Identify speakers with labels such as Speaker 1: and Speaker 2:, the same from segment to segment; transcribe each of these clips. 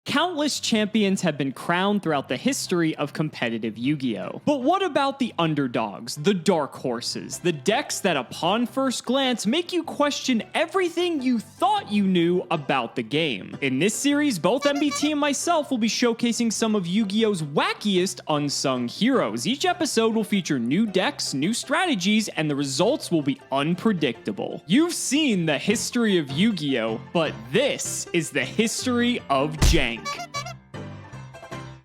Speaker 1: Countless champions have been crowned throughout the history of competitive Yu-Gi-Oh! But what about the underdogs, the dark horses, the decks that upon first glance make you question everything you thought you knew about the game? In this series, both MBT and myself will be showcasing some of Yu-Gi-Oh's wackiest unsung heroes. Each episode will feature new decks, new strategies, and the results will be unpredictable. You've seen the history of Yu-Gi-Oh! But this is the history of Jank.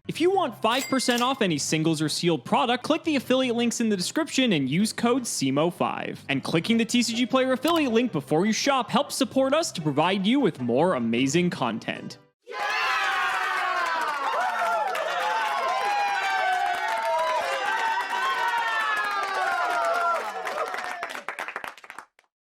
Speaker 1: If you want 5% off any singles or sealed product, click the affiliate links in the description and use code CIMOOOOO5. And clicking the TCG Player affiliate link before you shop helps support us to provide you with more amazing content.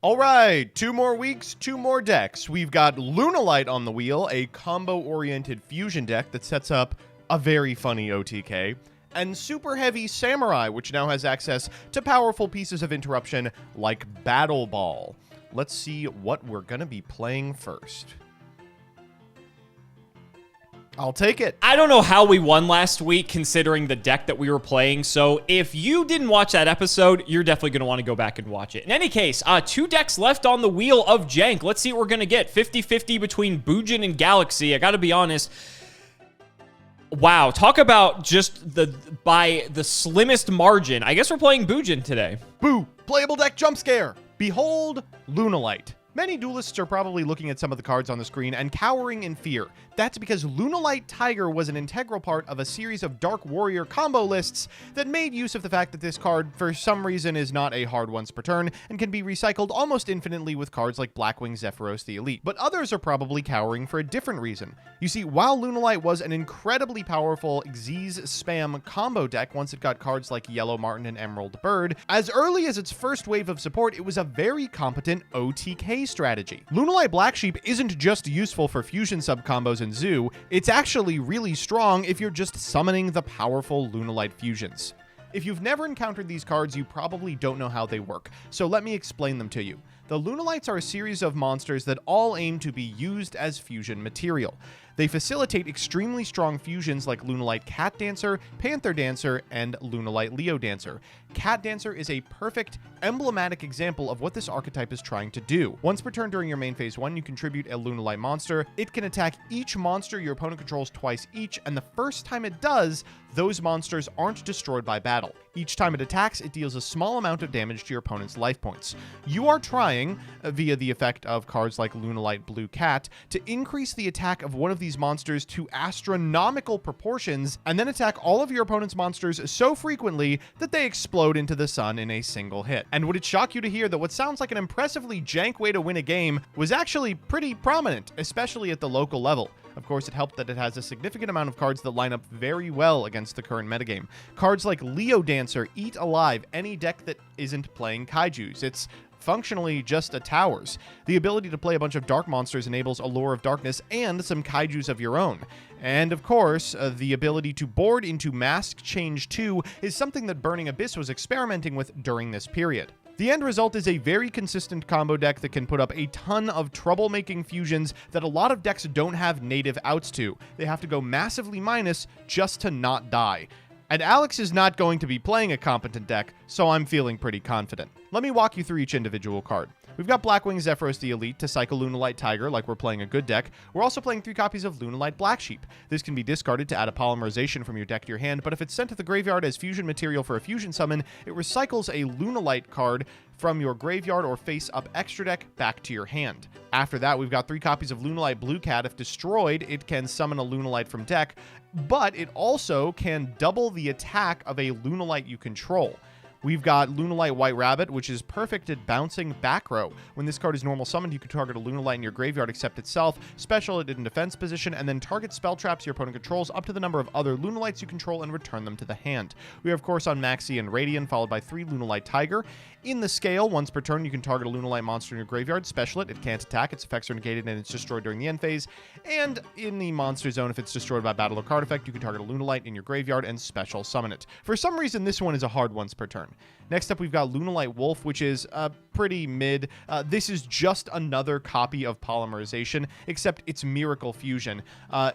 Speaker 2: All right, 2 more weeks, 2 more decks. We've got Lunalight on the wheel, a combo-oriented fusion deck that sets up a very funny OTK, and Super Heavy Samurai, which now has access to powerful pieces of interruption like Battle Ball. Let's see what we're going to be playing first. I'll take it.
Speaker 3: I don't know how we won last week considering the deck that we were playing, so if you didn't watch that episode, you're definitely going to want to go back and watch it. In any case, 2 decks left on the wheel of Jank. Let's see what we're going to get. 50-50 between Bujin and Galaxy. I got to be honest. Wow, talk about just by the slimmest margin. I guess we're playing Bujin today.
Speaker 2: Boo! Playable deck jump scare! Behold, Lunalight. Many duelists are probably looking at some of the cards on the screen and cowering in fear. That's because Lunalight Tiger was an integral part of a series of Dark Warrior combo lists that made use of the fact that this card, for some reason, is not a hard once per turn and can be recycled almost infinitely with cards like Blackwing Zephyros the Elite. But others are probably cowering for a different reason. You see, while Lunalight was an incredibly powerful Xyz spam combo deck once it got cards like Yellow Martin and Emerald Bird, as early as its first wave of support, it was a very competent OTK strategy. Lunalight Black Sheep isn't just useful for fusion sub-combos in Zoo, it's actually really strong if you're just summoning the powerful Lunalight fusions. If you've never encountered these cards, you probably don't know how they work, so let me explain them to you. The Lunalights are a series of monsters that all aim to be used as fusion material. They facilitate extremely strong fusions like Lunalight Cat Dancer, Panther Dancer, and Lunalight Leo Dancer. Cat Dancer is a perfect, emblematic example of what this archetype is trying to do. Once per turn during your main phase 1, you contribute a Lunalight monster. It can attack each monster your opponent controls twice each, and the first time it does, those monsters aren't destroyed by battle. Each time it attacks, it deals a small amount of damage to your opponent's life points. You are trying, via the effect of cards like Lunalight Blue Cat, to increase the attack of one of these monsters to astronomical proportions, and then attack all of your opponent's monsters so frequently that they explode into the sun in a single hit. And would it shock you to hear that what sounds like an impressively jank way to win a game was actually pretty prominent, especially at the local level? Of course, it helped that it has a significant amount of cards that line up very well against the current metagame. Cards like Leo Dancer eat alive any deck that isn't playing kaijus. It's functionally just a towers. The ability to play a bunch of dark monsters enables Allure of Darkness and some kaijus of your own. And of course, the ability to board into Mask Change 2 is something that Burning Abyss was experimenting with during this period. The end result is a very consistent combo deck that can put up a ton of troublemaking fusions that a lot of decks don't have native outs to. They have to go massively minus just to not die. And Alex is not going to be playing a competent deck, so I'm feeling pretty confident. Let me walk you through each individual card. We've got Blackwing Zephyros the Elite to cycle Lunalight Tiger like we're playing a good deck. We're also playing 3 copies of Lunalight Black Sheep. This can be discarded to add a polymerization from your deck to your hand, but if it's sent to the graveyard as fusion material for a fusion summon, it recycles a Lunalight card from your graveyard or face-up extra deck back to your hand. After that, we've got 3 copies of Lunalight Blue Cat. If destroyed, it can summon a Lunalight from deck, but it also can double the attack of a Lunalight you control. We've got Lunalight White Rabbit, which is perfect at bouncing back row. When this card is normal summoned, you can target a Lunalight in your graveyard except itself, special it in defense position, and then target spell traps your opponent controls up to the number of other Lunalights you control and return them to the hand. We are, of course, on Maxi and Radiant, followed by 3 Lunalight Tiger. In the scale, once per turn, you can target a Lunalight monster in your graveyard, special it can't attack, its effects are negated, and it's destroyed during the end phase. And in the monster zone, if it's destroyed by battle or card effect, you can target a Lunalight in your graveyard and special summon it. For some reason, this one is a hard once per turn. Next up, we've got Lunalight Wolf, which is pretty mid. This is just another copy of Polymerization, except it's Miracle Fusion.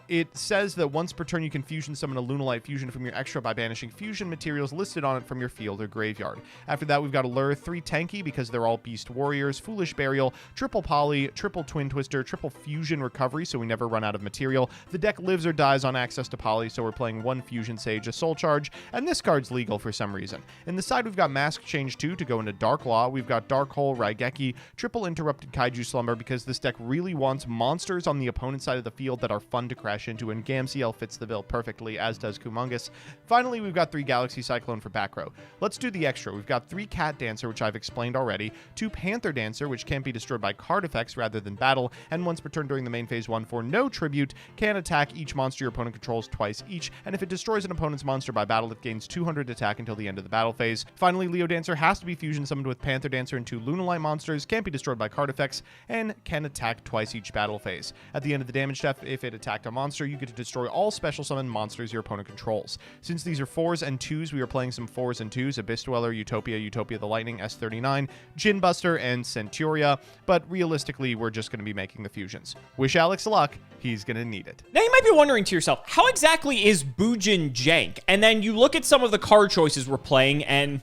Speaker 2: It says that once per turn, you can fusion summon a Lunalight Fusion from your extra by banishing fusion materials listed on it from your field or graveyard. After that, we've got Allure, 3 tanky because they're all Beast Warriors, Foolish Burial, triple Poly, triple Twin Twister, triple Fusion Recovery, so we never run out of material. The deck lives or dies on access to Poly, so we're playing 1 Fusion Sage, a Soul Charge, and this card's legal for some reason. In the side, we've got Mask Change 2 to go into Dark Law. We've got Dark Hole, Raigeki, triple Interrupted Kaiju Slumber because this deck really wants monsters on the opponent's side of the field that are fun to crash into, and Gamciel fits the bill perfectly, as does Kumungus. Finally, we've got 3 Galaxy Cyclone for back row. Let's do the extra. We've got 3 Cat Dancer, which I've explained already, 2 Panther Dancer, which can't be destroyed by card effects rather than battle, and once per turn during the main phase 1 for no tribute, can attack each monster your opponent controls twice each, and if it destroys an opponent's monster by battle, it gains 200 attack until the end of the battle phase. Finally, Leo Dancer has to be fusion summoned with Panther Dancer and 2 Lunalight monsters, can't be destroyed by card effects, and can attack twice each battle phase. At the end of the damage step, if it attacked a monster, you get to destroy all special summon monsters your opponent controls. Since these are 4s and 2s, we are playing some 4s and 2s, Abyss Dweller, Utopia the Lightning, S39, Jin Buster, and Centuria, but realistically, we're just going to be making the fusions. Wish Alex luck, he's going to need it.
Speaker 3: Now you might be wondering to yourself, how exactly is Bujin Jank? And then you look at some of the card choices we're playing, and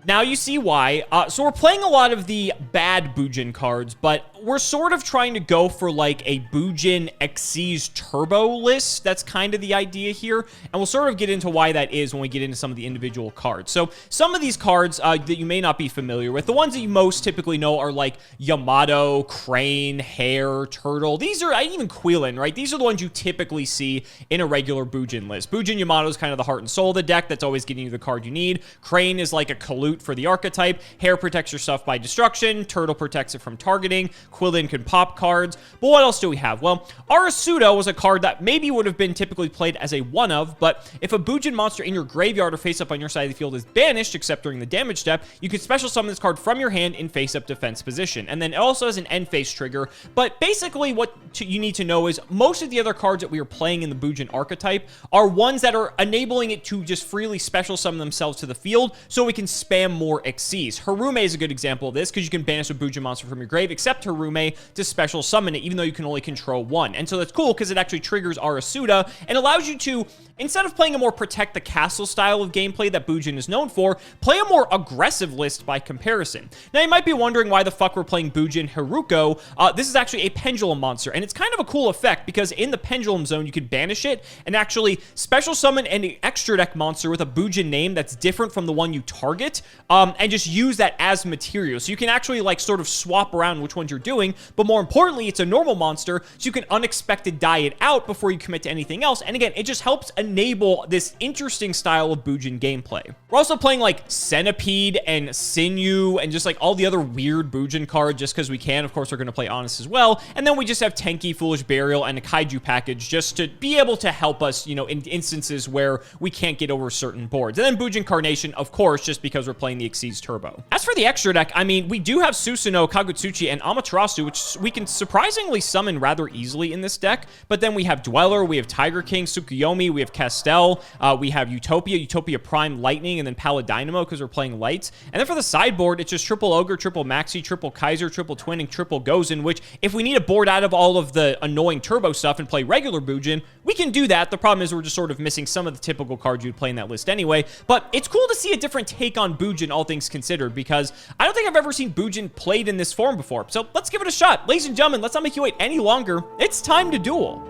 Speaker 3: now you see why. So we're playing a lot of the bad Bujin cards, but we're sort of trying to go for like a Bujin Xyz Turbo list. That's kind of the idea here. And we'll sort of get into why that is when we get into some of the individual cards. So some of these cards that you may not be familiar with, the ones that you most typically know are like Yamato, Crane, Hare, Turtle. These are, even Quillen, right? These are the ones you typically see in a regular Bujin list. Bujin Yamato is kind of the heart and soul of the deck. That's always getting you the card you need. Crane is like a Kalute for the archetype. Hare protects your stuff by destruction. Turtle protects it from targeting. Quillen can pop cards. But what else do we have? Well, Arasuda was a card that maybe would have been typically played as a one of, but if a Bujin monster in your graveyard or face up on your side of the field is banished, except during the damage step, you can special summon this card from your hand in face up defense position. And then it also has an end phase trigger. But basically what you need to know is most of the other cards that we are playing in the Bujin archetype are ones that are enabling it to just freely special summon themselves to the field so we can spam more Xyz. Harume is a good example of this because you can banish a Bujin monster from your grave, except Harume, to special summon it, even though you can only control one. And so that's cool because it actually triggers Arasuda and allows you to, instead of playing a more protect the castle style of gameplay that Bujin is known for, play a more aggressive list by comparison. Now you might be wondering why the fuck we're playing Bujin Haruko. This is actually a pendulum monster, and it's kind of a cool effect because in the pendulum zone you can banish it and actually special summon an extra deck monster with a Bujin name that's different from the one you target, and just use that as material. So you can actually like sort of swap around which ones you're doing, but more importantly, it's a normal monster, so you can unexpected die it out before you commit to anything else. And again, it just helps enable this interesting style of Bujin gameplay. We're also playing like Centipede and Sinew and just like all the other weird Bujin cards just because we can. Of course, we're going to play Honest as well. And then we just have Tenki, Foolish Burial, and a Kaiju package just to be able to help us, in instances where we can't get over certain boards. And then Bujin Carnation, of course, just because we're playing the Xyz Turbo. As for the extra deck, I mean, we do have Susanoo, Kagutsuchi, and Amaterasu, which we can surprisingly summon rather easily in this deck. But then we have Dweller, we have Tiger King, Tsukuyomi, we have Castel, we have Utopia Prime Lightning, and then Paladynamo because we're playing lights. And then for the sideboard, it's just triple Ogre, triple Maxi, triple Kaiser, triple Twin, and triple Gozen, which if we need a board out of all of the annoying turbo stuff and play regular Bujin, we can do that. The problem is we're just sort of missing some of the typical cards you'd play in that list anyway. But it's cool to see a different take on Bujin, all things considered, because I don't think I've ever seen Bujin played in this form before. So let's give it a shot. Ladies and gentlemen, let's not make you wait any longer. It's time to duel.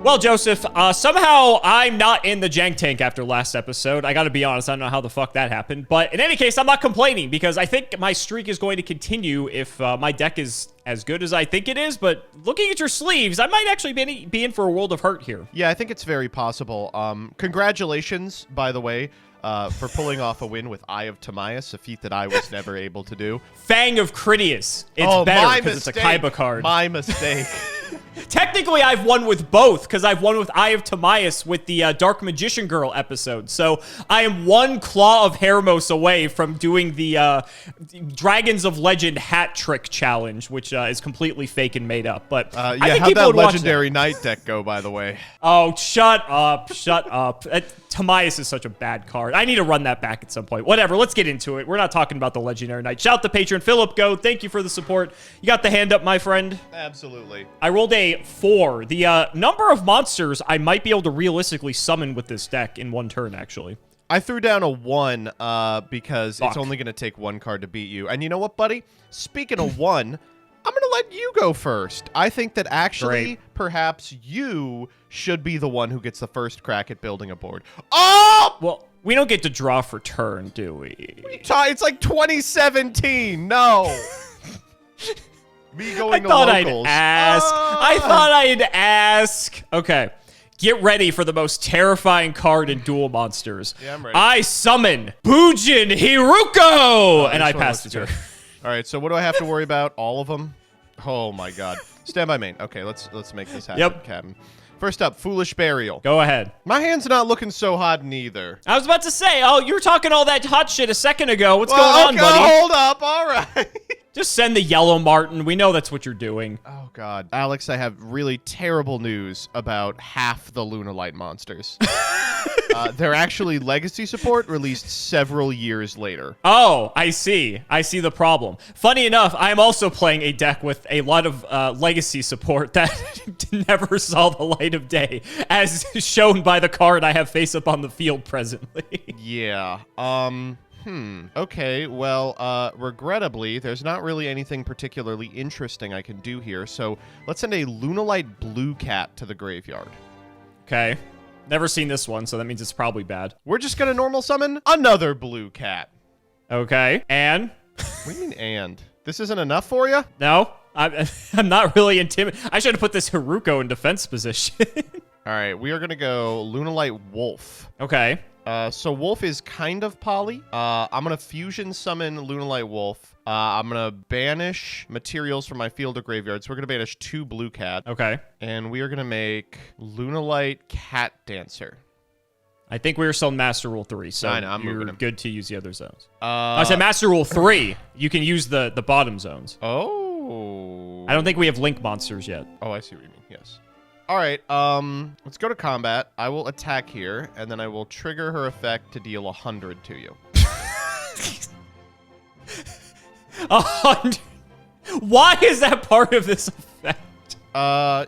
Speaker 3: Well, Joseph, somehow I'm not in the Jank tank after last episode. I gotta be honest, I don't know how the fuck that happened. But in any case, I'm not complaining because I think my streak is going to continue if my deck is as good as I think it is. But looking at your sleeves, I might actually be in for a world of hurt here.
Speaker 2: Yeah, I think it's very possible. Congratulations, by the way, for pulling off a win with Eye of Timaeus, a feat that I was never able to do.
Speaker 3: Fang of Critias. It's better because it's a Kaiba card.
Speaker 2: My mistake.
Speaker 3: Technically, I've won with both, because I've won with Eye of Timaeus with the Dark Magician Girl episode. So I am one Claw of Hermos away from doing the Dragons of Legend hat trick challenge, which is completely fake and made up. But
Speaker 2: yeah,
Speaker 3: I think
Speaker 2: how'd
Speaker 3: people
Speaker 2: that
Speaker 3: would watch
Speaker 2: Legendary Knight deck go, by the way?
Speaker 3: Oh, shut up. Shut up. Timaeus is such a bad card. I need to run that back at some point. Whatever, let's get into it. We're not talking about the Legendary Knight. Shout out to patron Philip Go. Thank you for the support. You got the hand up, my friend.
Speaker 2: Absolutely.
Speaker 3: I rolled a 4. The number of monsters I might be able to realistically summon with this deck in one turn, actually.
Speaker 2: I threw down a 1 because
Speaker 3: Fuck.
Speaker 2: it's only going to take 1 card to beat you. And you know what, buddy? Speaking of 1, I'm going to let you go first. I think that actually, perhaps you should be the one who gets the first crack at building a board. Oh!
Speaker 3: Well, we don't get to draw for turn, do we?
Speaker 2: It's like 2017. No. Me going
Speaker 3: I
Speaker 2: to
Speaker 3: thought
Speaker 2: locals.
Speaker 3: I'd ask. I thought I'd ask. Okay. Get ready for the most terrifying card in Duel Monsters.
Speaker 2: Yeah, I'm ready.
Speaker 3: I summon Bujin Hiruko! And I
Speaker 2: This one
Speaker 3: passed
Speaker 2: looks
Speaker 3: it to
Speaker 2: good.
Speaker 3: her.
Speaker 2: All right, so what do I have to worry about? All of them? Oh my god. Stand by main. Okay, let's make this happen,
Speaker 3: Yep.
Speaker 2: Captain. First up, Foolish Burial.
Speaker 3: Go ahead.
Speaker 2: My hand's not looking so hot neither.
Speaker 3: I was about to say, oh, you were talking all that hot shit a second ago. What's going on,
Speaker 2: okay,
Speaker 3: buddy?
Speaker 2: Hold up. All right.
Speaker 3: Just send the yellow Martin. We know that's what you're doing.
Speaker 2: Oh god. Alex, I have really terrible news about half the Lunalight monsters. They're actually legacy support released several years later.
Speaker 3: Oh, I see. I see the problem. Funny enough, I'm also playing a deck with a lot of legacy support that never saw the light of day, as shown by the card I have face up on the field presently.
Speaker 2: Yeah. Okay, well, regrettably, there's not really anything particularly interesting I can do here, so let's send a Lunalight Blue Cat to the graveyard.
Speaker 3: Okay. Never seen this one, so that means it's probably bad.
Speaker 2: We're just gonna normal summon another Blue Cat.
Speaker 3: Okay. And?
Speaker 2: What do you mean, and? This isn't enough for you?
Speaker 3: No? I'm not really intimidated. I should have put this Haruko in defense position.
Speaker 2: All right, we are gonna go Lunalight Wolf.
Speaker 3: Okay.
Speaker 2: So Wolf is kind of poly. I'm going to fusion summon Lunalight Wolf. I'm going to banish materials from my field or graveyard. So we're going to banish 2 Blue Cat.
Speaker 3: Okay.
Speaker 2: And we are going to make Lunalight Cat Dancer.
Speaker 3: I think we were still in Master Rule 3, so
Speaker 2: I know, I'm
Speaker 3: you're
Speaker 2: moving him.
Speaker 3: good to use the other zones. I said Master Rule 3. You can use the bottom zones.
Speaker 2: Oh.
Speaker 3: I don't think we have Link monsters yet.
Speaker 2: Oh, I see what you mean. Yes. All right, let's go to combat. I will attack here, and then I will trigger her effect to deal 100 to you.
Speaker 3: 100. Why is that part of this effect?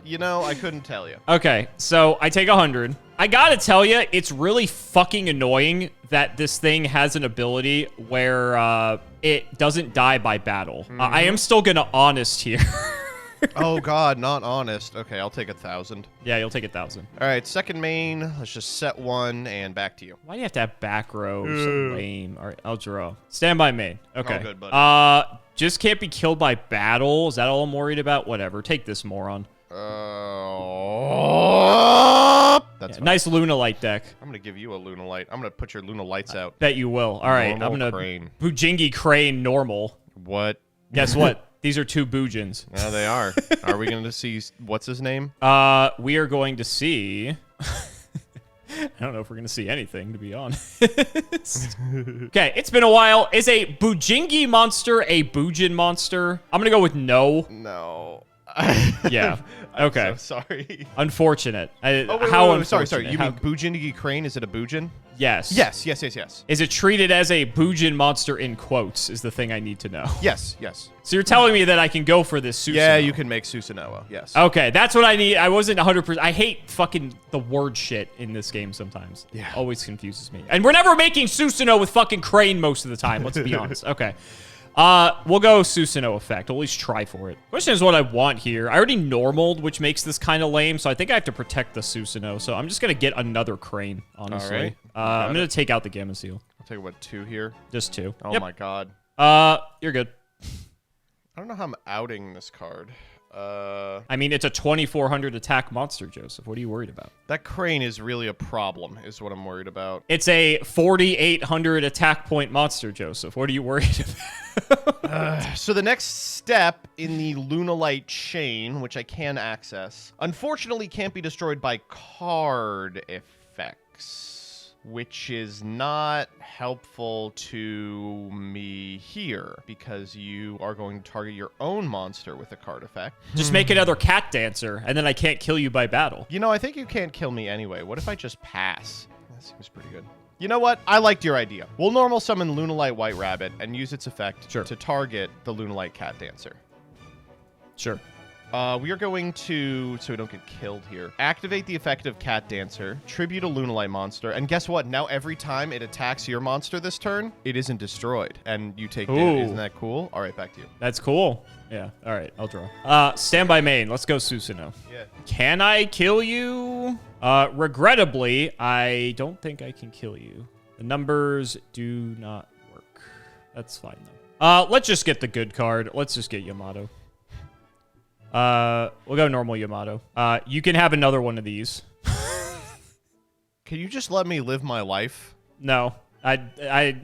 Speaker 2: You know, I couldn't tell you.
Speaker 3: Okay, so I take 100. I gotta tell you, it's really fucking annoying that this thing has an ability where it doesn't die by battle. I am still gonna honest here.
Speaker 2: Oh god, not honest. Okay, I'll take 1,000.
Speaker 3: Yeah, you'll take 1,000.
Speaker 2: All right, second main. Let's just set 1 and back to you.
Speaker 3: Why do you have to have back row? So lame. All right, I'll draw. Stand by main. Okay.
Speaker 2: All good, buddy.
Speaker 3: Just can't be killed by battle. Is that all I'm worried about? Whatever. Take this, moron.
Speaker 2: That's
Speaker 3: Nice Lunalight deck.
Speaker 2: I'm gonna give you a Lunalight. I'm gonna put your Lunalights out.
Speaker 3: Bet you will. All right,
Speaker 2: Normal
Speaker 3: I'm gonna
Speaker 2: Crane.
Speaker 3: Bujingi Crane normal.
Speaker 2: What?
Speaker 3: Guess what? These are 2 Bujins.
Speaker 2: Yeah, they are. Are we gonna see what's his name?
Speaker 3: We are going to see. I don't know if we're going to see anything, to be honest. Okay, it's been a while. Is a Bujingi monster a Bujin monster? I'm going to go with no.
Speaker 2: No.
Speaker 3: Yeah. Okay.
Speaker 2: I'm so sorry.
Speaker 3: Unfortunate.
Speaker 2: Oh, wait,
Speaker 3: How
Speaker 2: wait, sorry.
Speaker 3: unfortunate?
Speaker 2: You
Speaker 3: How-
Speaker 2: mean Bujingi Crane? Is it a Bujin?
Speaker 3: Yes.
Speaker 2: Yes.
Speaker 3: Is it treated as a Bujin monster in quotes is the thing I need to know.
Speaker 2: Yes.
Speaker 3: So you're telling me that I can go for this Susanoo?
Speaker 2: Yeah, you can make Susanoo. Yes.
Speaker 3: Okay, that's what I need. I wasn't 100%. I hate fucking the word shit in this game sometimes.
Speaker 2: Yeah.
Speaker 3: Always confuses me. And we're never making Susanoo with fucking Crane most of the time. Let's be honest. Okay. We'll go Susanoo effect. I'll at least try for it. Question is what I want here. I already normaled, which makes this kind of lame, so I think I have to protect the Susanoo. So I'm just going to get another Crane, honestly.
Speaker 2: All right.
Speaker 3: I'm going to take out the Gamma Seal.
Speaker 2: I'll take what, 2 here.
Speaker 3: Just 2.
Speaker 2: Oh
Speaker 3: Yep.
Speaker 2: my god.
Speaker 3: You're good.
Speaker 2: I don't know how I'm outing this card.
Speaker 3: I mean, it's a 2400 attack monster, Joseph. What are you worried about?
Speaker 2: That crane is really a problem, is what I'm worried about.
Speaker 3: It's a 4800 attack point monster, Joseph. What are you worried about?
Speaker 2: So the next step in the Lunalight chain, which I can access, unfortunately can't be destroyed by card effects, which is not helpful to me here, because you are going to target your own monster with a card effect.
Speaker 3: Just make another cat dancer, and then I can't kill you by battle.
Speaker 2: You know, I think you can't kill me anyway. What if I just pass? That seems pretty good. You know what? I liked your idea. We'll normal summon Lunalight White Rabbit and use its effect to target the Lunalight Cat Dancer.
Speaker 3: Sure.
Speaker 2: We are going to, so we don't get killed here, activate the effect of Cat Dancer, tribute a Lunalight monster, and guess what? Now every time it attacks your monster this turn, it isn't destroyed, and you take damage. Isn't that cool? All right, back to you.
Speaker 3: That's cool. Yeah, all right, I'll draw. Standby main. Let's go Susanoo.
Speaker 2: Yeah.
Speaker 3: Can I kill you? Regrettably, I don't think I can kill you. The numbers do not work. That's fine, though. Let's just get the good card. Let's just get Yamato. We'll go normal Yamato. You can have another one of these.
Speaker 2: Can you just let me live my life?
Speaker 3: No, I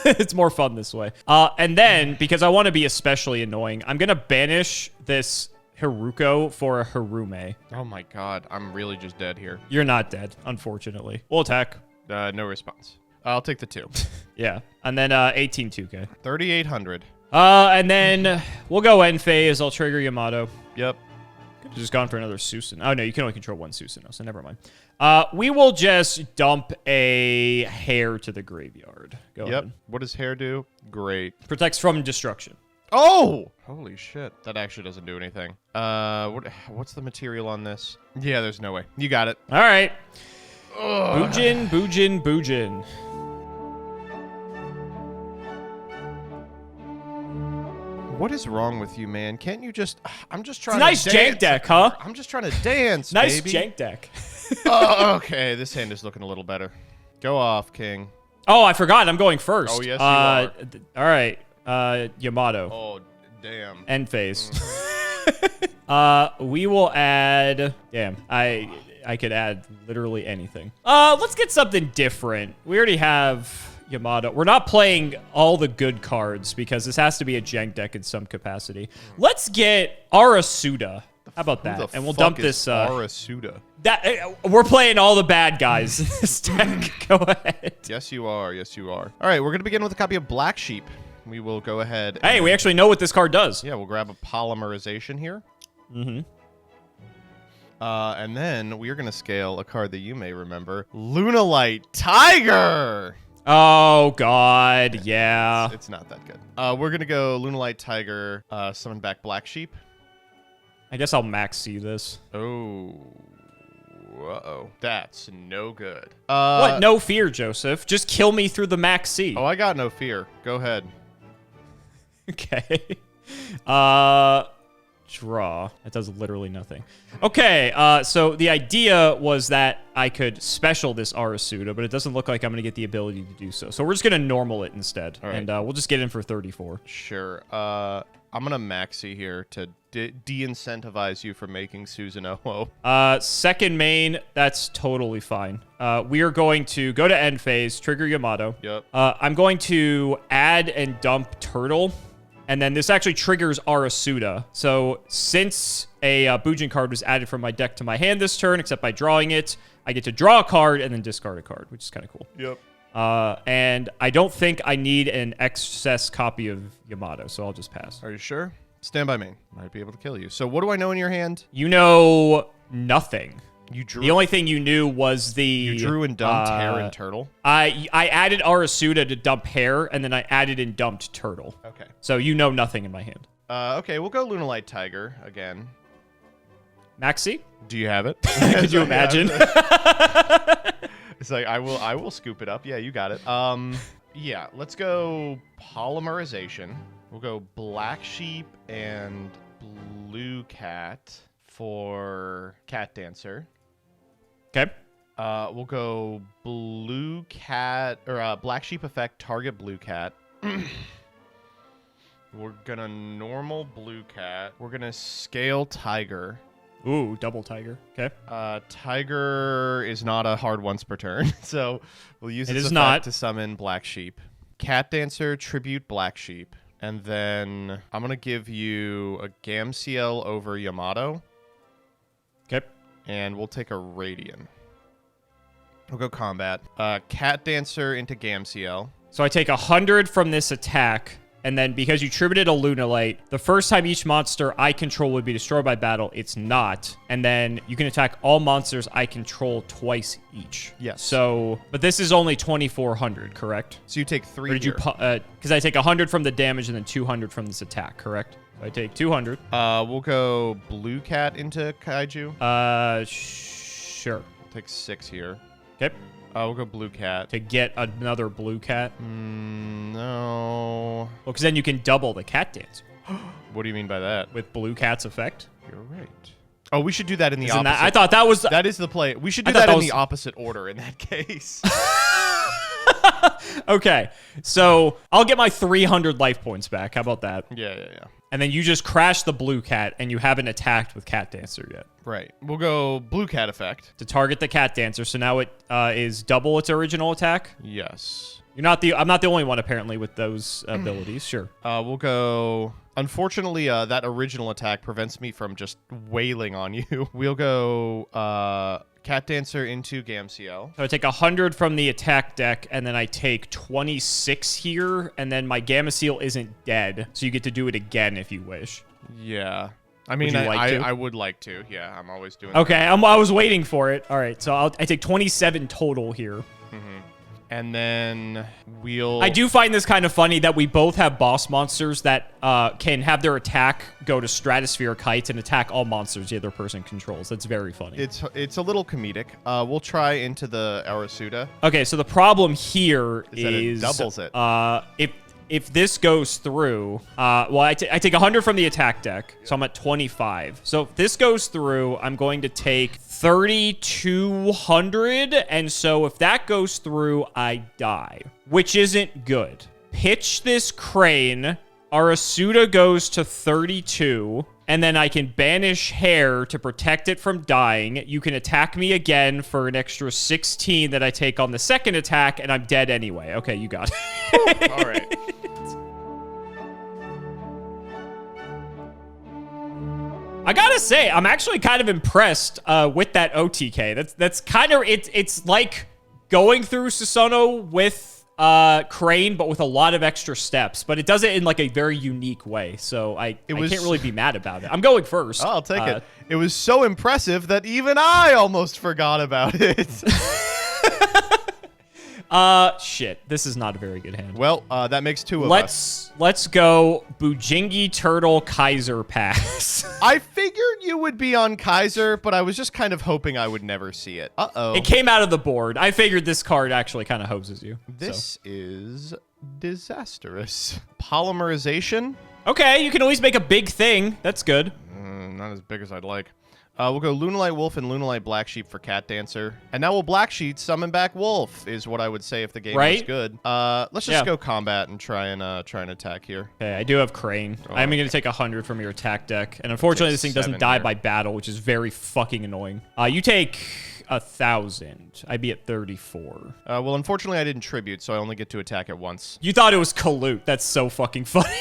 Speaker 3: it's more fun this way. And then, because I want to be especially annoying, I'm going to banish this Haruko for a Harume.
Speaker 2: Oh my god, I'm really just dead here.
Speaker 3: You're not dead, unfortunately. We'll attack.
Speaker 2: No response. I'll take the 2.
Speaker 3: Yeah, and then 18 2K.
Speaker 2: 3,800.
Speaker 3: And then we'll go end phase. I'll trigger Yamato.
Speaker 2: Yep.
Speaker 3: Could've just gone for another Susanoo. Oh, no, you can only control one Susanoo, so never mind. We will just dump a hare to the graveyard. Go ahead.
Speaker 2: What does hare do? Great.
Speaker 3: Protects from destruction.
Speaker 2: Oh! Holy shit. That actually doesn't do anything. What's the material on this? Yeah, there's no way. You got it.
Speaker 3: All right. Bujin, Bujin, Bujin.
Speaker 2: What is wrong with you, man? Can't you just... I'm just trying
Speaker 3: Nice
Speaker 2: to dance.
Speaker 3: jank deck, huh?
Speaker 2: I'm just trying to dance,
Speaker 3: Nice
Speaker 2: baby.
Speaker 3: jank deck.
Speaker 2: Oh, okay. This hand is looking a little better. Go off, king.
Speaker 3: Oh, I forgot. I'm going first.
Speaker 2: Oh, yes, you are.
Speaker 3: All right. Yamato.
Speaker 2: Oh, damn.
Speaker 3: End phase. We will add... Damn. I could add literally anything. Let's get something different. We already have Yamato. We're not playing all the good cards because this has to be a jank deck in some capacity. Let's get Arasuda. How about that? And we'll dump this.
Speaker 2: Arasuda.
Speaker 3: We're playing all the bad guys in this deck. Go ahead.
Speaker 2: Yes, you are. Yes, you are. All right, we're going to begin with a copy of Black Sheep. We will go ahead.
Speaker 3: Hey, we actually know what this card does.
Speaker 2: Yeah, we'll grab a polymerization here. Mm-hmm. And then we are going to scale a card that you may remember. Lunalight Tiger!
Speaker 3: Oh, God. Yeah.
Speaker 2: It's not that good. We're going to go Lunalight Tiger, summon back Black Sheep.
Speaker 3: I guess I'll max C this.
Speaker 2: Oh. Uh-oh. That's no good.
Speaker 3: What? No fear, Joseph. Just kill me through the max C.
Speaker 2: Oh, I got no fear. Go ahead.
Speaker 3: Okay. Draw. That does literally nothing. Okay, so the idea was that I could special this Arasuda, but it doesn't look like I'm going to get the ability to do so. So we're just going to normal it instead, right. And we'll just get in for 34.
Speaker 2: Sure. I'm going to maxi here to de-incentivize you from making Susanoo.
Speaker 3: Second main, that's totally fine. We are going to go to end phase, trigger Yamato.
Speaker 2: Yep.
Speaker 3: I'm going to add and dump Turtle. And then this actually triggers Arasuda. So since a Bujin card was added from my deck to my hand this turn, except by drawing it, I get to draw a card and then discard a card, which is kind of cool.
Speaker 2: Yep.
Speaker 3: And I don't think I need an excess copy of Yamato, so I'll just pass.
Speaker 2: Are you sure? Stand by main. Might be able to kill you. So what do I know in your hand?
Speaker 3: You know nothing.
Speaker 2: You drew.
Speaker 3: The only thing you knew was the...
Speaker 2: You drew and dumped Hare and Turtle?
Speaker 3: I added Arasuda to dump Hare, and then I added and dumped Turtle.
Speaker 2: Okay.
Speaker 3: So you know nothing in my hand.
Speaker 2: Okay, we'll go Lunalight Tiger again.
Speaker 3: Maxi?
Speaker 2: Do you have it?
Speaker 3: Could you imagine?
Speaker 2: It's like, I will scoop it up. Yeah, you got it. Yeah, let's go Polymerization. We'll go Black Sheep and Blue Cat for Cat Dancer.
Speaker 3: Okay.
Speaker 2: We'll go Blue Cat, or Black Sheep effect, target Blue Cat. We're gonna normal blue cat. We're gonna scale tiger.
Speaker 3: Ooh, double tiger. Okay.
Speaker 2: Tiger is not a hard once per turn, so we'll use its effect
Speaker 3: not
Speaker 2: to summon black sheep. Cat dancer, tribute black sheep. And then I'm going to give you a Gamciel over Yamato.
Speaker 3: Okay.
Speaker 2: And we'll take a Radiant. We'll go combat. Cat dancer into Gamciel.
Speaker 3: So I take 100 from this attack, and then because you tributed a Lunalight, the first time each monster I control would be destroyed by battle, it's not. And then you can attack all monsters I control twice each.
Speaker 2: Yes.
Speaker 3: So, but this is only 2,400, correct?
Speaker 2: So you take 3
Speaker 3: Or did you, because I take 100 from the damage and then 200 from this attack, correct? So I take 200.
Speaker 2: We'll go blue cat into Kaiju.
Speaker 3: Sure.
Speaker 2: Take 6 here.
Speaker 3: Okay.
Speaker 2: We'll go blue cat.
Speaker 3: To get another blue cat?
Speaker 2: No.
Speaker 3: Well, because then you can double the cat dancer.
Speaker 2: What do you mean by that?
Speaker 3: With blue cat's effect?
Speaker 2: You're right. Oh, we should do that in the opposite.
Speaker 3: I thought that was...
Speaker 2: That is the play. We should do that in the opposite order in that case.
Speaker 3: Okay, so I'll get my 300 life points back. How about that?
Speaker 2: Yeah.
Speaker 3: And then you just crash the blue cat, and you haven't attacked with Cat Dancer yet.
Speaker 2: Right. We'll go blue cat effect.
Speaker 3: To target the Cat Dancer, so now it is double its original attack?
Speaker 2: Yes.
Speaker 3: I'm not the only one, apparently, with those abilities. Sure.
Speaker 2: We'll go... Unfortunately, that original attack prevents me from just wailing on you. We'll go Cat Dancer into Gamciel.
Speaker 3: So I take 100 from the attack deck, and then I take 26 here, and then my Gameciel isn't dead, so you get to do it again if you wish.
Speaker 2: Yeah. I mean, I would like to. Yeah, I'm always doing
Speaker 3: Okay, I was waiting for it. All right, so I take 27 total here.
Speaker 2: And then we'll...
Speaker 3: I do find this kind of funny that we both have boss monsters that can have their attack go to stratospheric heights and attack all monsters the other person controls. That's very funny.
Speaker 2: It's a little comedic. We'll try into the Arasuda.
Speaker 3: Okay, so the problem here is
Speaker 2: that it doubles it.
Speaker 3: If this goes through, well, I take 100 from the attack deck, so I'm at 25. So if this goes through, I'm going to take 3,200, and so if that goes through, I die, which isn't good. Pitch this crane, Arasuda goes to 32, and then I can banish hair to protect it from dying. You can attack me again for an extra 16 that I take on the second attack, and I'm dead anyway. Okay, you got it.
Speaker 2: All right.
Speaker 3: I gotta say, I'm actually kind of impressed with that OTK. That's kind of it's like going through Susanoo with Crane, but with a lot of extra steps. But it does it in like a very unique way. So I can't really be mad about it. I'm going first.
Speaker 2: I'll take it. It was so impressive that even I almost forgot about it.
Speaker 3: Shit. This is not a very good hand.
Speaker 2: Well, that makes 2 of us.
Speaker 3: Let's go Bujingi Turtle Kaiser pass.
Speaker 2: I figured you would be on Kaiser, but I was just kind of hoping I would never see it. Uh-oh.
Speaker 3: It came out of the board. I figured this card actually kind of hoses you.
Speaker 2: This is disastrous. Polymerization?
Speaker 3: Okay, you can always make a big thing. That's good.
Speaker 2: Not as big as I'd like. We'll go Lunalight Wolf and Lunalight Black Sheep for Cat Dancer. And now we'll Black Sheep summon back Wolf, is what I would say if the game was good. Let's just go combat and try and attack here. Okay,
Speaker 3: I do have Crane. I'm going to take 100 from your attack deck. And unfortunately, this thing doesn't die by battle, which is very fucking annoying. You take 1,000. I'd be at 34.
Speaker 2: Well, unfortunately, I didn't tribute, so I only get to attack at once.
Speaker 3: You thought it was Kalut. That's so fucking funny.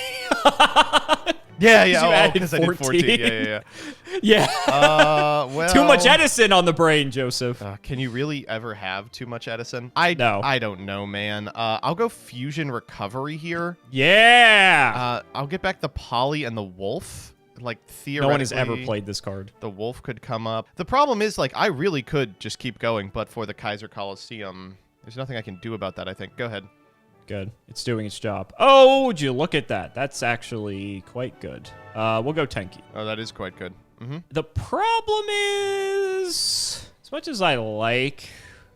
Speaker 2: Yeah, because I did 14. Yeah.
Speaker 3: Well, too much Edison on the brain, Joseph.
Speaker 2: Can you really ever have too much Edison? I don't know, man. I'll go Fusion Recovery here.
Speaker 3: Yeah.
Speaker 2: I'll get back the Poly and the Wolf. Like, theoretically,
Speaker 3: no one has ever played this card.
Speaker 2: The Wolf could come up. The problem is, like, I really could just keep going, but for the Kaiser Coliseum, there's nothing I can do about that, I think. Go ahead.
Speaker 3: Good. It's doing its job. Oh, would you look at that? That's actually quite good. We'll go Tenki.
Speaker 2: Oh, that is quite good.
Speaker 3: The problem is, as much as I like,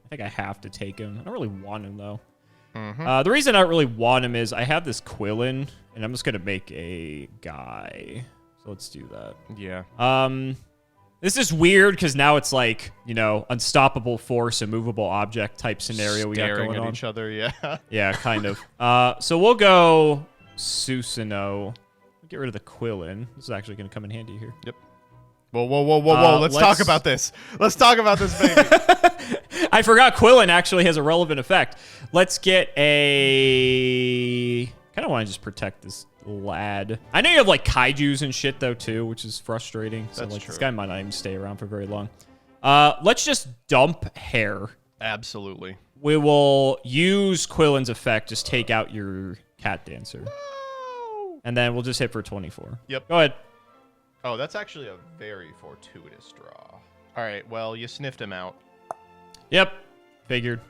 Speaker 3: I think I have to take him. I don't really want him, though. The reason I don't really want him is I have this Quillin, and I'm just going to make a guy. So let's do that.
Speaker 2: Yeah.
Speaker 3: This is weird because now it's like, you know, unstoppable force, immovable object type scenario we got going on.
Speaker 2: Staring at each other, yeah.
Speaker 3: Yeah, kind of. So we'll go Susanoo. Get rid of the Quillin. This is actually going to come in handy here.
Speaker 2: Yep. Whoa. Let's talk about this. Let's talk about this, baby.
Speaker 3: I forgot Quillin actually has a relevant effect. Let's get a... kind of want to just protect this lad. I know you have like kaijus and shit though too, which is frustrating. So
Speaker 2: That's
Speaker 3: like
Speaker 2: true.
Speaker 3: this guy might not even stay around for very long. Let's just dump hair.
Speaker 2: Absolutely.
Speaker 3: We will use Quillin's effect. Just take out your cat dancer. And then we'll just hit for 24.
Speaker 2: Yep.
Speaker 3: Go ahead.
Speaker 2: Oh, that's actually a very fortuitous draw. All right, well, you sniffed him out.
Speaker 3: Yep. Figured.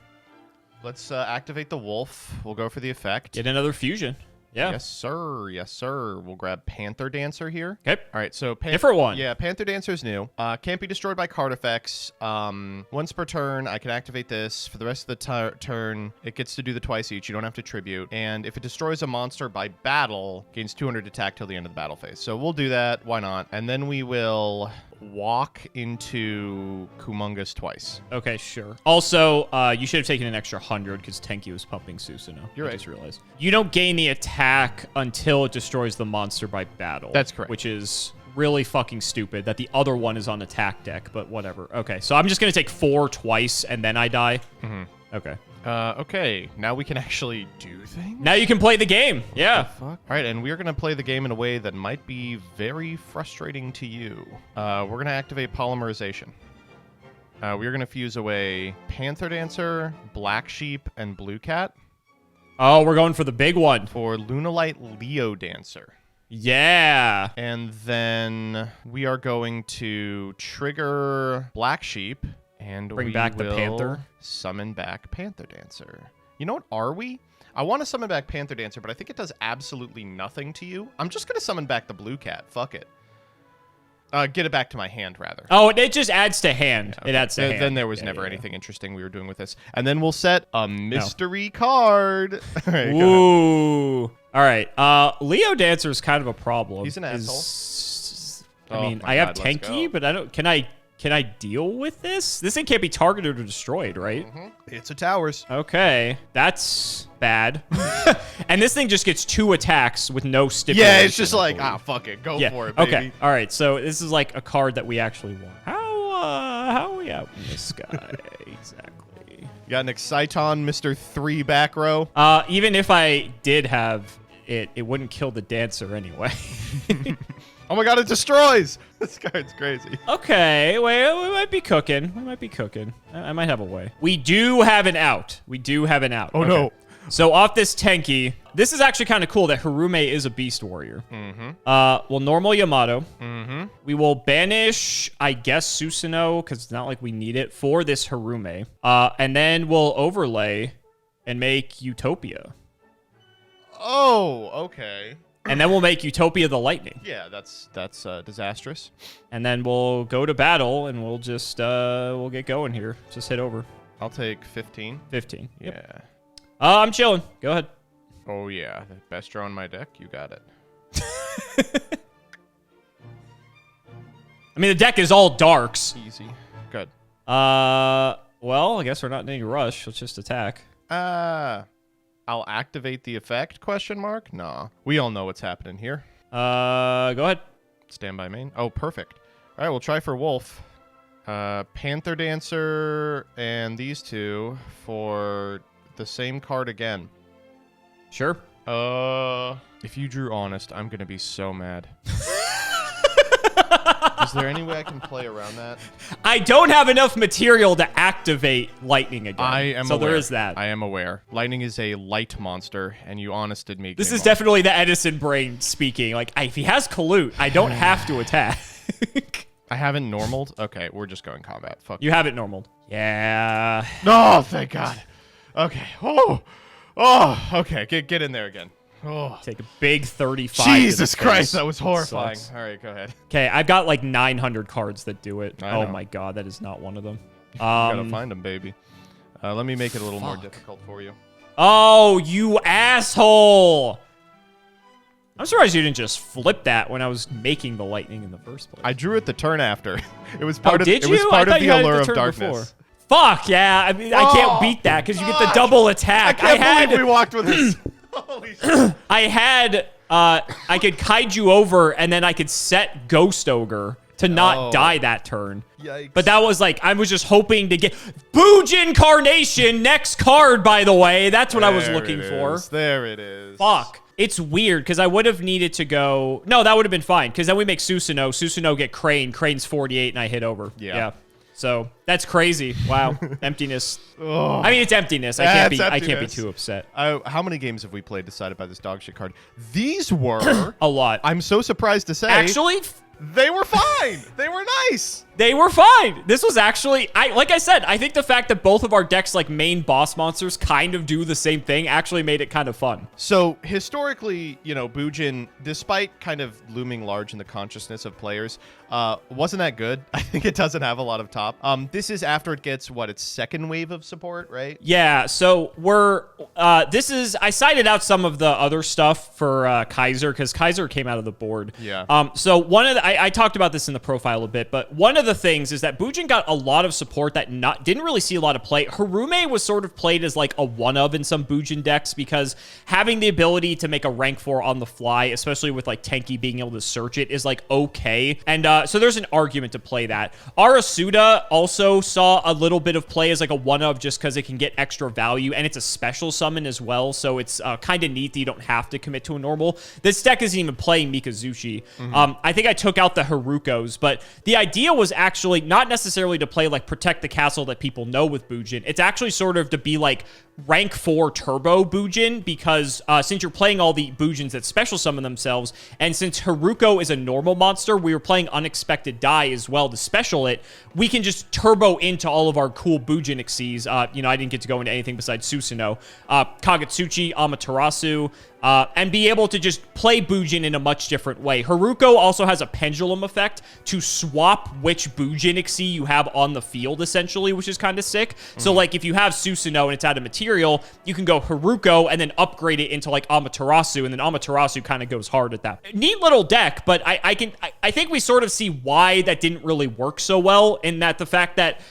Speaker 2: Let's activate the wolf. We'll go for the effect.
Speaker 3: Get another fusion. Yeah.
Speaker 2: Yes, sir. Yes, sir. We'll grab Panther Dancer here.
Speaker 3: Okay.
Speaker 2: All right, so...
Speaker 3: Different one.
Speaker 2: Yeah, Panther Dancer is new. Can't be destroyed by card effects. Once per turn, I can activate this. For the rest of the turn, it gets to do the twice each. You don't have to tribute. And if it destroys a monster by battle, gains 200 attack till the end of the battle phase. So we'll do that. Why not? And then we will walk into Kumungus twice.
Speaker 3: Okay, sure. Also, you should have taken an extra 100 because Tenki was pumping Susanoo.
Speaker 2: You're right.
Speaker 3: I just realized. You don't gain the attack until it destroys the monster by battle.
Speaker 2: That's correct.
Speaker 3: Which is really fucking stupid that the other one is on attack deck, but whatever. Okay, so I'm just going to take 4 twice and then I die.
Speaker 2: Mm-hmm.
Speaker 3: Okay.
Speaker 2: Okay, now we can actually do things?
Speaker 3: Now you can play the game. Yeah.
Speaker 2: Fuck. All right, and we're going to play the game in a way that might be very frustrating to you. We're going to activate polymerization. We're going to fuse away Panther Dancer, Black Sheep, and Blue Cat
Speaker 3: Oh, we're going for the big one.
Speaker 2: for Lunalight Leo Dancer.
Speaker 3: Yeah.
Speaker 2: And then we are going to trigger Black Sheep, and
Speaker 3: Bring
Speaker 2: we
Speaker 3: back the
Speaker 2: will
Speaker 3: Panther.
Speaker 2: summon back Panther Dancer. You know what are we? I want to summon back Panther Dancer, but I think it does absolutely nothing to you. I'm just going to summon back the Blue Cat. Fuck it. Get it back to my hand, rather.
Speaker 3: Oh, it just adds to hand.
Speaker 2: Okay.
Speaker 3: It adds to hand.
Speaker 2: Then there was
Speaker 3: Yeah,
Speaker 2: never
Speaker 3: yeah,
Speaker 2: anything interesting we were doing with this. And then we'll set a mystery card. All right, go ahead.
Speaker 3: Ooh. All right. Leo Dancer is kind of a problem.
Speaker 2: He's an
Speaker 3: I
Speaker 2: Oh
Speaker 3: mean,
Speaker 2: my
Speaker 3: I have
Speaker 2: God, let's
Speaker 3: Tenki,
Speaker 2: go.
Speaker 3: but I don't. Can I deal with this? This thing can't be targeted or destroyed, right?
Speaker 2: It's a towers.
Speaker 3: Okay, that's bad. And this thing just gets 2 attacks with no stipulation.
Speaker 2: Yeah, it's just
Speaker 3: I
Speaker 2: like,
Speaker 3: believe.
Speaker 2: fuck it. Go
Speaker 3: Yeah.
Speaker 2: for it, baby.
Speaker 3: Okay. All right. So this is like a card that we actually want. How are we out in this guy exactly?
Speaker 2: You got an Exciton, Mr. 3 back row.
Speaker 3: Even if I did have it, it wouldn't kill the dancer anyway.
Speaker 2: Oh my god, it destroys! This card's crazy.
Speaker 3: Okay, wait, we might be cooking. We might be cooking. I might have a way. We do have an out.
Speaker 2: Oh no.
Speaker 3: So off this Tenki, this is actually kind of cool that Harume is a beast warrior. We'll normal Yamato. We will banish, I guess, Susanoo, because it's not like we need it, for this Harume. And then we'll overlay and make Utopia.
Speaker 2: Oh, okay.
Speaker 3: And then we'll make Utopia the lightning.
Speaker 2: Yeah, that's disastrous.
Speaker 3: And then we'll go to battle and we'll just, we'll get going here. Just hit over.
Speaker 2: I'll take 15.
Speaker 3: 15.
Speaker 2: Yeah.
Speaker 3: Yep. I'm chilling. Go ahead.
Speaker 2: Oh yeah, the best draw on my deck. You got it.
Speaker 3: I mean, the deck is all darks.
Speaker 2: Easy. Good.
Speaker 3: Well, I guess we're not in any rush. Let's just attack.
Speaker 2: I'll activate the effect, question mark? Nah. We all know what's happening here.
Speaker 3: Go ahead.
Speaker 2: Stand by main. Oh, perfect. All right, we'll try for Wolf. Panther Dancer and these 2 for the same card again.
Speaker 3: Sure.
Speaker 2: If you drew Honest, I'm going to be so mad. Is there any way I can play around that?
Speaker 3: I don't have enough material to activate lightning again.
Speaker 2: I am
Speaker 3: so
Speaker 2: aware.
Speaker 3: there is that.
Speaker 2: I am aware. Lightning is a light monster, and you honested me.
Speaker 3: This
Speaker 2: game
Speaker 3: is
Speaker 2: on.
Speaker 3: definitely the Edison brain speaking. Like, if he has Colute, I don't have to attack.
Speaker 2: I haven't normaled? Okay, we're just going combat. Fuck.
Speaker 3: You have it normaled. Yeah.
Speaker 2: No, thank God. Okay. Oh, okay. Get in there again. Oh.
Speaker 3: Take a big 35.
Speaker 2: Jesus
Speaker 3: to the
Speaker 2: Christ,
Speaker 3: face.
Speaker 2: that was horrifying.
Speaker 3: Sucks.
Speaker 2: All right, go ahead.
Speaker 3: Okay, I've got like 900 cards that do it.
Speaker 2: I
Speaker 3: Oh
Speaker 2: know.
Speaker 3: my God, that is not one of them.
Speaker 2: You gotta find them, baby. Let me make it a little more
Speaker 3: Fuck.
Speaker 2: difficult for you.
Speaker 3: Oh, you asshole! I'm surprised you didn't just flip that when I was making the lightning in the first place.
Speaker 2: I drew it the turn after. It was part of.
Speaker 3: did
Speaker 2: It was
Speaker 3: you?
Speaker 2: part
Speaker 3: I
Speaker 2: of
Speaker 3: thought
Speaker 2: the
Speaker 3: you had it
Speaker 2: allure
Speaker 3: the
Speaker 2: of
Speaker 3: turn
Speaker 2: darkness.
Speaker 3: before. Fuck yeah! I mean, I can't beat that because you get the
Speaker 2: fuck.
Speaker 3: double
Speaker 2: I
Speaker 3: attack.
Speaker 2: can't believe we walked with this. Holy shit.
Speaker 3: I had I could Kaiju over, and then I could set Ghost Ogre to not die that turn.
Speaker 2: Yikes.
Speaker 3: But that was like, I was just hoping to get Bujin Carnation, next card, by the way. That's what I was looking for.
Speaker 2: There it is.
Speaker 3: Fuck. It's weird, because I would have needed to go... No, that would have been fine, because then we make Susanoo. Susanoo get Crane. Crane's 48, and I hit over. Yeah. So, that's crazy. Wow. Emptiness. I mean, it's emptiness. I can't be too upset.
Speaker 2: How many games have we played decided by this dog shit card? These were...
Speaker 3: A lot.
Speaker 2: I'm so surprised to say...
Speaker 3: Actually...
Speaker 2: They were fine. They were nice.
Speaker 3: They were fine. This was actually, like I said, I think the fact that both of our decks, like main boss monsters, kind of do the same thing actually made it kind of fun.
Speaker 2: So historically, you know, Bujin, despite kind of looming large in the consciousness of players, wasn't that good. I think it doesn't have a lot of top. This is after it gets, what, its second wave of support, right?
Speaker 3: Yeah, so I cited out some of the other stuff for Kaiser, because Kaiser came out of the board.
Speaker 2: Yeah.
Speaker 3: So one of the, I talked about this in the profile a bit, but one of the things is that Bujin got a lot of support that didn't really see a lot of play. Harume was sort of played as like a one-of in some Bujin decks, because having the ability to make a rank 4 on the fly, especially with like Tenki being able to search it, is like okay. And so there's an argument to play that. Arasuda also saw a little bit of play as like a one-of, just because it can get extra value, and it's a special summon as well, so it's kind of neat that you don't have to commit to a normal. This deck isn't even playing Mikazuchi. I think I took out the Harukos, but the idea was actually not necessarily to play like Protect the Castle that people know with Bujin. It's actually sort of to be like rank 4 turbo Bujin, because since you're playing all the Bujins that special summon themselves, and since Haruko is a normal monster, we were playing Unexpected Die as well to special it, we can just turbo into all of our cool Bujin Xyz. You know, I didn't get to go into anything besides Susanoo, Kagetsuchi, Amaterasu, and be able to just play Bujin in a much different way. Haruko also has a pendulum effect to swap which Bujin Xyz you have on the field, essentially, which is kind of sick. So, like, if you have Susanoo and it's out of material, you can go Haruko and then upgrade it into, like, Amaterasu, and then Amaterasu kind of goes hard at that. Neat little deck, but I think we sort of see why that didn't really work so well, in that the fact that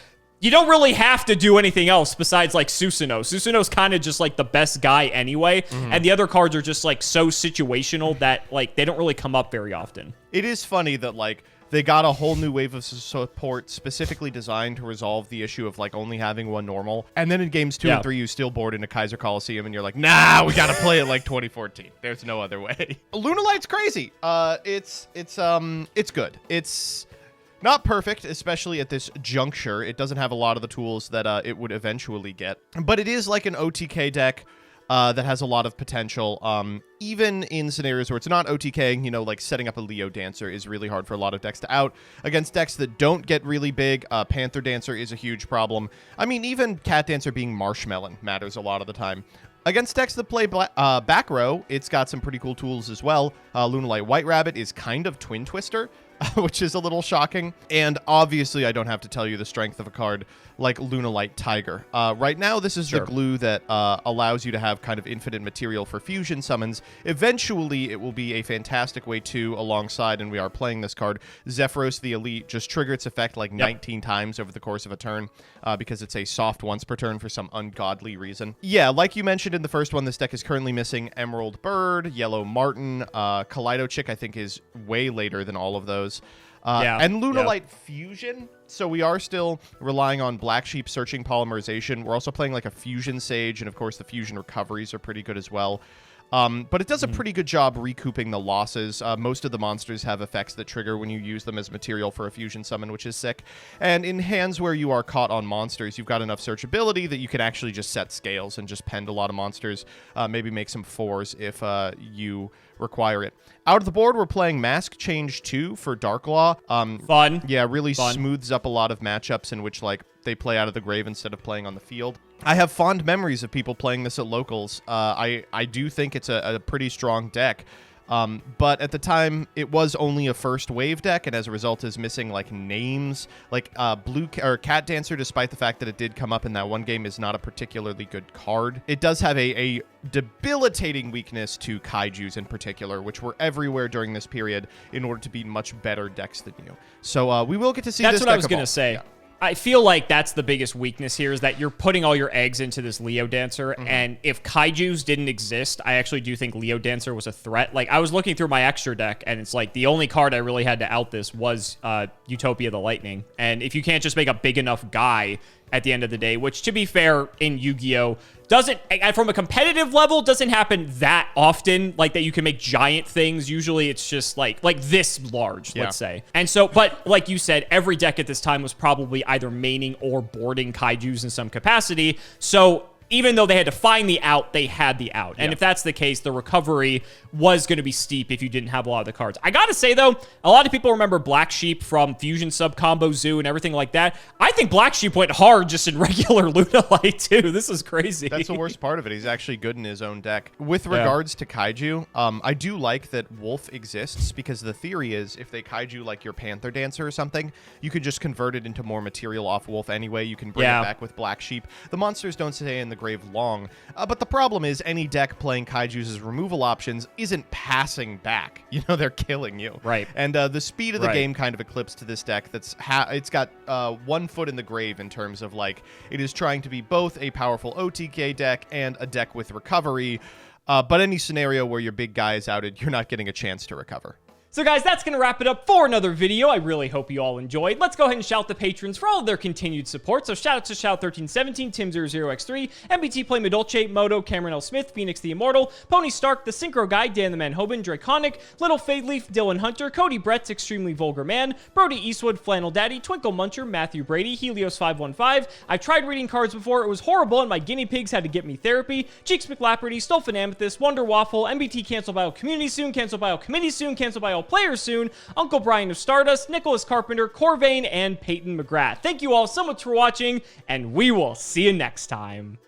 Speaker 3: you don't really have to do anything else besides, like, Susanoo. Susanoo's kind of just, like, the best guy anyway, and the other cards are just, like, so situational that, like, they don't really come up very often.
Speaker 2: It is funny that, like, they got a whole new wave of support specifically designed to resolve the issue of, like, only having one normal, and then in games 2 and 3, you still board into Kaiser Coliseum, and you're like, nah, we gotta play it like 2014. There's no other way. Lunalight's crazy. It's good. It's not perfect, especially at this juncture. It doesn't have a lot of the tools that it would eventually get. But it is like an OTK deck that has a lot of potential. Even in scenarios where it's not OTK, you know, like setting up a Leo Dancer is really hard for a lot of decks to out. Against decks that don't get really big, Panther Dancer is a huge problem. I mean, even Cat Dancer being Marshmelon matters a lot of the time. Against decks that play back row, it's got some pretty cool tools as well. Lunalight White Rabbit is kind of Twin Twister, which is a little shocking. And obviously, I don't have to tell you the strength of a card like Lunalight Tiger. Right now, this is the glue that allows you to have kind of infinite material for fusion summons. Eventually, it will be a fantastic way to, alongside, and we are playing this card, Zephyros the Elite, just trigger its effect like 19 times over the course of a turn, because it's a soft once per turn for some ungodly reason. Yeah, like you mentioned in the first one, this deck is currently missing Emerald Bird, Yellow Martin, Kaleido Chick, I think, is way later than all of those. And Lunalight Fusion. So we are still relying on Black Sheep searching polymerization. We're also playing like a Fusion Sage, and of course the Fusion recoveries are pretty good as well. But it does a pretty good job recouping the losses. Most of the monsters have effects that trigger when you use them as material for a fusion summon, which is sick. And in hands where you are caught on monsters, you've got enough searchability that you can actually just set scales and just pend a lot of monsters. Maybe make some 4s if you require it. Out of the board, we're playing Mask Change 2 for Darklaw.
Speaker 3: Fun.
Speaker 2: Yeah, really smooths up a lot of matchups in which, like, they play out of the grave instead of playing on the field. I have fond memories of people playing this at locals. I do think it's a pretty strong deck. But at the time, it was only a first wave deck, and as a result is missing, like, names. Like, Cat Dancer, despite the fact that it did come up in that one game, is not a particularly good card. It does have a debilitating weakness to Kaijus in particular, which were everywhere during this period in order to be much better decks than you. So we will get to see this deck
Speaker 3: That's what I was
Speaker 2: evolve.
Speaker 3: going to say.
Speaker 2: Yeah.
Speaker 3: I feel like that's the biggest weakness here is that you're putting all your eggs into this Leo Dancer. And if Kaijus didn't exist, I actually do think Leo Dancer was a threat. Like, I was looking through my extra deck, and it's like the only card I really had to out this was Utopia the Lightning. And if you can't just make a big enough guy at the end of the day, which, to be fair, in Yu-Gi-Oh! Doesn't, from a competitive level, doesn't happen that often, like that you can make giant things. Usually it's just like this large, let's say. And so, but like you said, every deck at this time was probably either maining or boarding Kaijus in some capacity. So even though they had to find the out, they had the out. And if that's the case, the recovery was going to be steep if you didn't have a lot of the cards. I got to say, though, a lot of people remember Black Sheep from Fusion Sub Combo Zoo and everything like that. I think Black Sheep went hard just in regular Lunalight, too. This is crazy.
Speaker 2: That's the worst part of it. He's actually good in his own deck. With regards to Kaiju, I do like that Wolf exists because the theory is if they Kaiju like your Panther Dancer or something, you could just convert it into more material off Wolf anyway. You can bring it back with Black Sheep. The monsters don't stay in the grave long, but the problem is any deck playing Kaijus as removal options isn't passing back. You know, they're killing you.
Speaker 3: Right.
Speaker 2: And the speed of the game kind of eclipsed this deck. It's got 1 foot in the grave in terms of, like, it is trying to be both a powerful OTK deck and a deck with recovery, but any scenario where your big guy is outed, you're not getting a chance to recover.
Speaker 3: So guys, that's going to wrap it up for another video. I really hope you all enjoyed. Let's go ahead and shout the patrons for all of their continued support. So shout out to Shout1317, Tim00x3, MBT Play Medolce, Moto, Cameron L. Smith, Phoenix the Immortal, Pony Stark, The Synchro Guy, Dan the Man Hoban, Draconic, Little Fade Leaf, Dylan Hunter, Cody Brett's Extremely Vulgar Man, Brody Eastwood, Flannel Daddy, Twinkle Muncher, Matthew Brady, Helios515. I've tried reading cards before. It was horrible, and my guinea pigs had to get me therapy. Cheeks McLaperty, Stolfin Amethyst, Wonder Waffle, MBT Cancel Bio Community soon, Cancel Bio Committee soon, Cancel Bio Players soon, Uncle Brian of Stardust, Nicholas Carpenter, Corvain, and Peyton McGrath. Thank you all so much for watching, and we will see you next time.